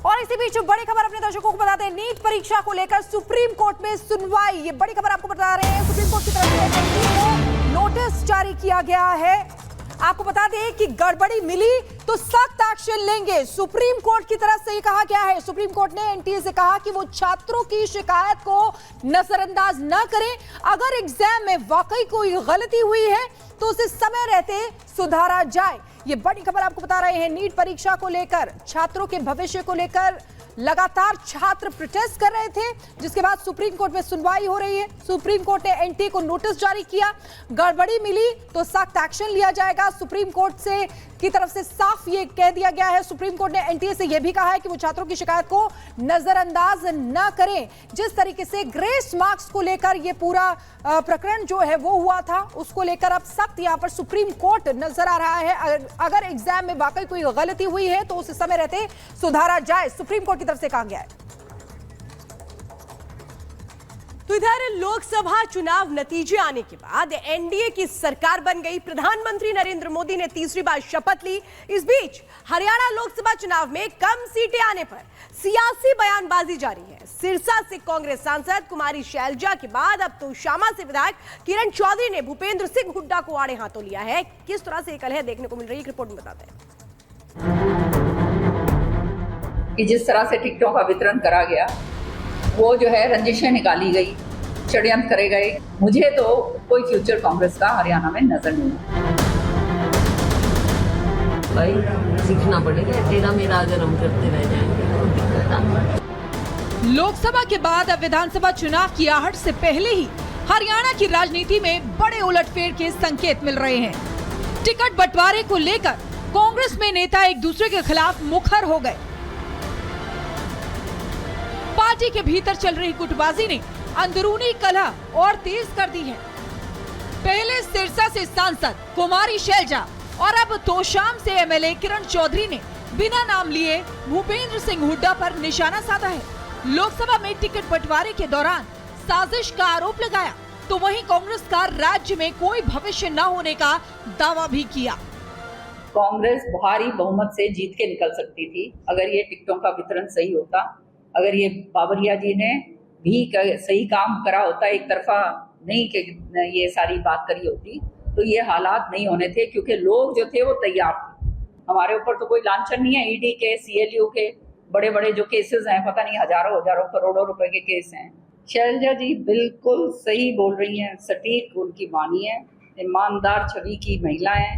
और इसी बीच बड़ी खबर अपने दर्शकों को बताते हैं, नीट परीक्षा को लेकर सुप्रीम कोर्ट में सुनवाई। ये बड़ी खबर आपको बता रहे हैं, सुप्रीम कोर्ट की तरफ से को नोटिस जारी किया गया है। आपको बता दें कि गड़बड़ी मिली तो सख्त एक्शन लेंगे, सुप्रीम कोर्ट की तरफ से ये कहा गया है। सुप्रीम कोर्ट ने एनटीए से कहा कि वो छात्रों की शिकायत को नजरअंदाज न करें। अगर एग्जाम में वाकई कोई गलती हुई है तो उसे समय रहते सुधारा जाए। ये बड़ी खबर आपको बता रहे हैं, नीट परीक्षा को लेकर, छात्रों के भविष्य को लेकर लगातार छात्र प्रोटेस्ट कर रहे थे, जिसके बाद सुप्रीम कोर्ट में सुनवाई हो रही है। सुप्रीम कोर्ट ने एनटीए को नोटिस जारी किया, गड़बड़ी मिली तो सख्त एक्शन लिया जाएगा। सुप्रीम कोर्ट से की तरफ से साफ ये कह दिया गया है। सुप्रीम कोर्ट ने एनटीए से यह भी कहा है कि वो छात्रों की शिकायत को नजरअंदाज न करें। जिस तरीके से ग्रेस मार्क्स को लेकर ये पूरा प्रकरण जो है वो हुआ था, उसको लेकर अब सख्त यहां पर सुप्रीम कोर्ट नजर आ रहा है। अगर एग्जाम में वाकई कोई गलती हुई है तो उसे समय रहते सुधारा जाए, सुप्रीम कोर्ट की तरफ से कहा गया है। तो इधर लोकसभा चुनाव नतीजे आने के बाद एनडीए की सरकार बन गई, प्रधानमंत्री नरेंद्र मोदी ने तीसरी बार शपथ ली। इस बीच हरियाणा लोकसभा चुनाव में कम सीटें आने पर सियासी बयानबाजी जारी है। सिरसा से कांग्रेस सांसद कुमारी शैलजा के बाद अब तो शामा से विधायक किरण चौधरी ने भूपेंद्र सिंह हुड्डा को आड़े हाथों लिया है। किस तरह से कलह देखने को मिल रही है, रिपोर्ट में बताते हैं। कि जिस तरह से टिकटों का वितरण करा गया, वो जो है रंजिशें निकाली गई, षड्यंत्र करे गए। मुझे तो कोई फ्यूचर कांग्रेस का हरियाणा में नजर नहीं है। भाई सीखना पड़ेगा, तेरा मेरा अगर हम करते रह जाएंगे तो दिक्कत आएगी। लोकसभा के बाद अब विधानसभा चुनाव की आहट से पहले ही हरियाणा की राजनीति में बड़े उलटफेर के संकेत मिल रहे हैं। टिकट बंटवारे को लेकर कांग्रेस में नेता एक दूसरे के खिलाफ मुखर हो गए। पार्टी के भीतर चल रही गुटबाजी ने अंदरूनी कलह और तेज कर दी है। पहले सिरसा से सांसद कुमारी शैलजा और अब तोशाम से एमएलए किरण चौधरी ने बिना नाम लिए भूपेंद्र सिंह हुड्डा पर निशाना साधा है। लोकसभा में टिकट बंटवारे के दौरान साजिश का आरोप लगाया, तो वहीं कांग्रेस का राज्य में कोई भविष्य न होने का दावा भी किया। कांग्रेस भारी बहुमत से जीत के निकल सकती थी अगर ये टिकटों का वितरण सही होता, अगर ये बाबरिया जी ने भी सही काम करा होता, एक तरफा नहीं कि ये सारी बात करी होती, तो ये हालात नहीं होने थे। क्योंकि लोग जो थे वो तैयार थे। हमारे ऊपर तो कोई लांछन नहीं है। ईडी के, सीएलयू के बड़े बड़े जो केसेस हैं, पता नहीं हजारों करोड़ों रुपए के केस हैं। शैलजा जी बिल्कुल सही बोल रही हैं, सटीक उनकी वाणी है। ईमानदार छवि की महिला है,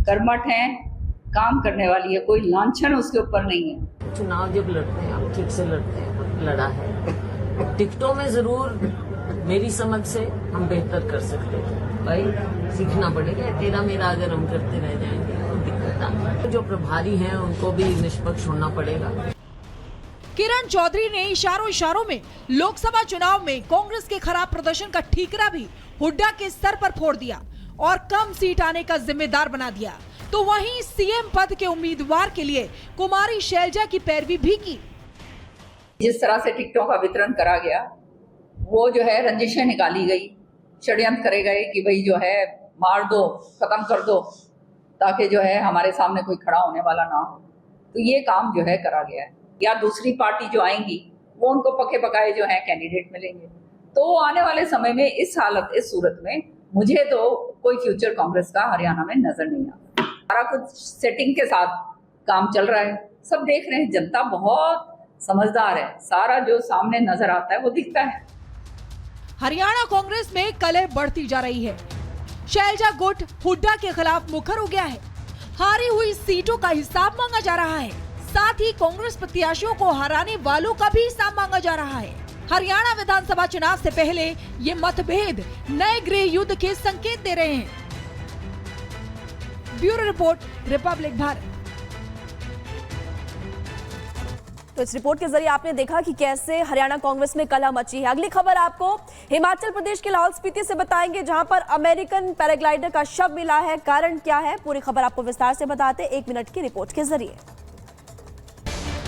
कर्मठ है, काम करने वाली है, कोई लांछन उसके ऊपर नहीं है। चुनाव जब लड़ते हैं हम ठीक से लड़ते हैं, लड़ा है। टिकटों में जरूर मेरी समझ से हम बेहतर कर सकते हैं। भाई सीखना पड़ेगा, तेरा मेरा अगर हम करते रह जाएंगे तो दिक्कत आएगी। जो प्रभारी हैं उनको भी निष्पक्ष होना पड़ेगा। किरण चौधरी ने इशारों में लोकसभा चुनाव में कांग्रेस के खराब प्रदर्शन का ठीकरा भी हुड्डा के सर पर फोड़ दिया और कम सीट आने का जिम्मेदार बना दिया। तो वहीं सीएम पद के उम्मीदवार के लिए कुमारी शैलजा की पैरवी भी की। जिस तरह से टिकटों का वितरण करा गया, वो जो है रंजिशें निकाली गई, षड्यंत्र करे गए कि भाई जो है मार दो, खत्म कर दो, ताकि जो है हमारे सामने कोई खड़ा होने वाला ना हो। तो ये काम जो है करा गया है। या दूसरी पार्टी जो आएंगी वो उनको पके पकाए जो है कैंडिडेट मिलेंगे। तो आने वाले समय में इस सूरत में मुझे तो कोई फ्यूचर कांग्रेस का हरियाणा में नजर नहीं आता। सारा कुछ सेटिंग के साथ काम चल रहा है, सब देख रहे हैं। जनता बहुत समझदार है, सारा जो सामने नजर आता है वो दिखता है। हरियाणा कांग्रेस में कलह बढ़ती जा रही है। शैलजा गुट हुड्डा के खिलाफ मुखर हो गया है। हारी हुई सीटों का हिसाब मांगा जा रहा है, साथ ही कांग्रेस प्रत्याशियों को हराने वालों का भी हिसाब मांगा जा रहा है। हरियाणा विधानसभा चुनाव से पहले ये मतभेद नए गृह युद्ध के संकेत दे रहे हैं। Bureau report, Republic Bharat. तो इस रिपोर्ट के जरिए आपने देखा कि कैसे हरियाणा कांग्रेस में कलह मची है। अगली खबर आपको हिमाचल प्रदेश के लाहौल स्पीति से बताएंगे, जहां पर अमेरिकन पैराग्लाइडर का शव मिला है। कारण क्या है, पूरी खबर आपको विस्तार से बताते 1 मिनट की रिपोर्ट के जरिए।